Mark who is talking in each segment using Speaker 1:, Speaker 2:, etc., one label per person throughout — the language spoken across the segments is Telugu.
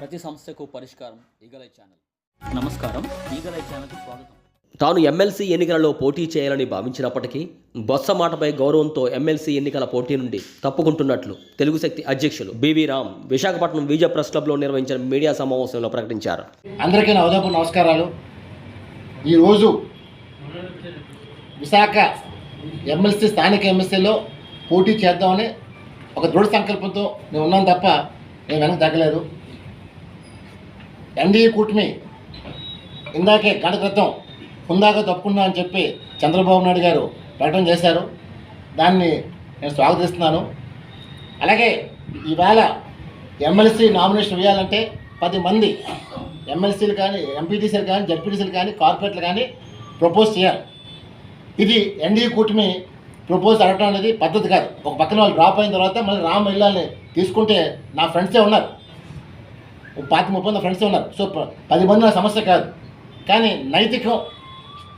Speaker 1: ప్రతి సమస్యకు పరిష్కారం ఈగలై ఛానల్. నమస్కారం, ఈగలై ఛానల్కి స్వాగతం.
Speaker 2: తాను ఎమ్మెల్సీ ఎన్నికలలో పోటీ చేయాలని భావించినప్పటికీ బొత్స మాటపై గౌరవంతో ఎమ్మెల్సీ ఎన్నికల పోటీ నుండి తప్పుకుంటున్నట్లు తెలుగు శక్తి అధ్యక్షులు బివి రామ్ విశాఖపట్నం విజయ ప్రెస్ క్లబ్లో నిర్వహించిన మీడియా సమావేశంలో ప్రకటించారు.
Speaker 3: అందరికీ నా ఉదయపు నమస్కారాలు. ఈరోజు విశాఖ ఎమ్మెల్సీ స్థానిక ఎమ్మెల్సీలో పోటీ చేద్దామని ఒక దృఢ సంకల్పంతో నేను ఉన్నాను తప్ప నేను వెనక్కి తగ్గలేదు. ఎన్డీఏ కూటమి ఇందాకే గంట క్రితం హుందాగా తప్పుకున్నా అని చెప్పి చంద్రబాబు నాయుడు గారు ప్రకటన చేశారు. దాన్ని నేను స్వాగతిస్తున్నాను. అలాగే ఇవాళ ఎమ్మెల్సీ నామినేషన్ వేయాలంటే 10 మంది ఎమ్మెల్సీలు కానీ, ఎంపీటీసీలు కానీ, జడ్పీటీసీలు కానీ, కార్పొరేట్లు కానీ ప్రపోజ్ చేయాలి. ఇది ఎన్డీఏ కూటమి ప్రపోజ్ అడగడం అనేది పద్ధతి కాదు. ఒక పక్కన వాళ్ళు డ్రాప్ అయిన తర్వాత మళ్ళీ రామ్ వెళ్ళాలని తీసుకుంటే నా ఫ్రెండ్సే ఉన్నారు, 30 ఫ్రెండ్సే ఉన్నారు. సో 10 మంది నా సమస్య కాదు, కానీ నైతికం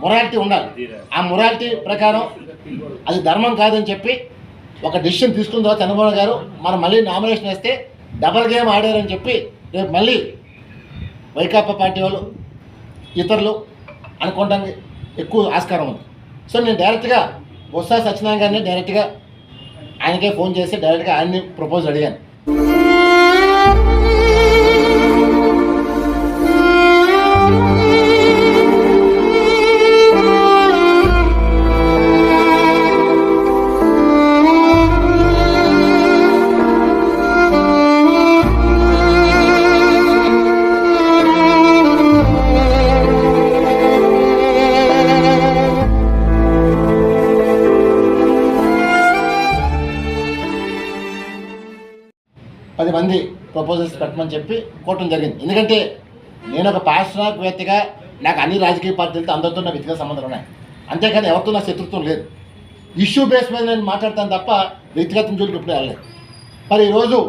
Speaker 3: మొరాలిటీ ఉండాలి. ఆ మొరాలిటీ ప్రకారం అది ధర్మం కాదని చెప్పి ఒక డెసిషన్ తీసుకున్న తర్వాత చంద్రబాబు గారు మనం మళ్ళీ నామినేషన్ వేస్తే డబల్ గేమ్ ఆడారని చెప్పి రేపు మళ్ళీ వైకాపా పార్టీ వాళ్ళు ఇతరులు అనుకోవడానికి ఎక్కువ ఆస్కారం ఉంది. సో నేను డైరెక్ట్గా బొత్స సత్యనారాయణ గారిని డైరెక్ట్గా ఆయనకే ఫోన్ చేసి డైరెక్ట్గా ఆయన్ని ప్రపోజ్ అడిగాను. పది మంది ప్రపోజల్స్ పెట్టమని చెప్పి కోవటం జరిగింది. ఎందుకంటే నేను ఒక పారిశ్రామికవేత్తగా నాకు అన్ని రాజకీయ పార్టీలతో అందరితో నా వ్యక్తిగత సంబంధాలు ఉన్నాయి. అంతేకాని ఎవరితో నా శత్రుత్వం లేదు. ఇష్యూ బేస్ మీద నేను మాట్లాడతాను తప్ప వ్యక్తిగతం జోలికి ఎప్పుడు వెళ్ళలేదు. మరి ఈరోజు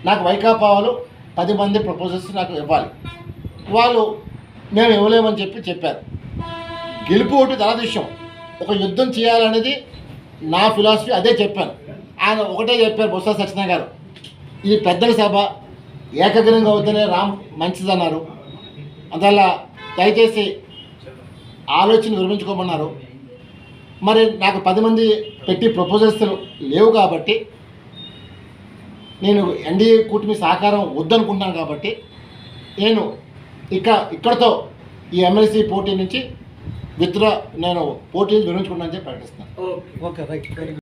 Speaker 3: నాకు వైకాపా వాళ్ళు 10 మంది ప్రపోజల్స్ నాకు ఇవ్వాలి. వాళ్ళు మేము ఇవ్వలేమని చెప్పారు. గెలుపు ఒకటి తర్వాత విషయం. ఒక యుద్ధం చేయాలనేది నా ఫిలాసఫీ, అదే చెప్పాను. ఆయన ఒకటే చెప్పారు బొత్స సత్యనారాయణ గారు, ఇది పెద్దల సభ, ఏకగ్రంగా అవుతూనే రామ్ మంచిదన్నారు. అందువల్ల దయచేసి ఆలోచన విరమించుకోమన్నారు. మరి నాకు 10 మంది పెట్టి ప్రపోజల్స్ లేవు కాబట్టి నేను ఎన్డీఏ కూటమి సహకారం వద్దనుకుంటున్నాను. కాబట్టి నేను ఇక్కడతో ఈ ఎమ్మెల్సీ పోటీ నుంచి నేను పోటీ విరమించుకుంటానని చెప్పి ప్రకటిస్తున్నాను.
Speaker 4: Okay, right.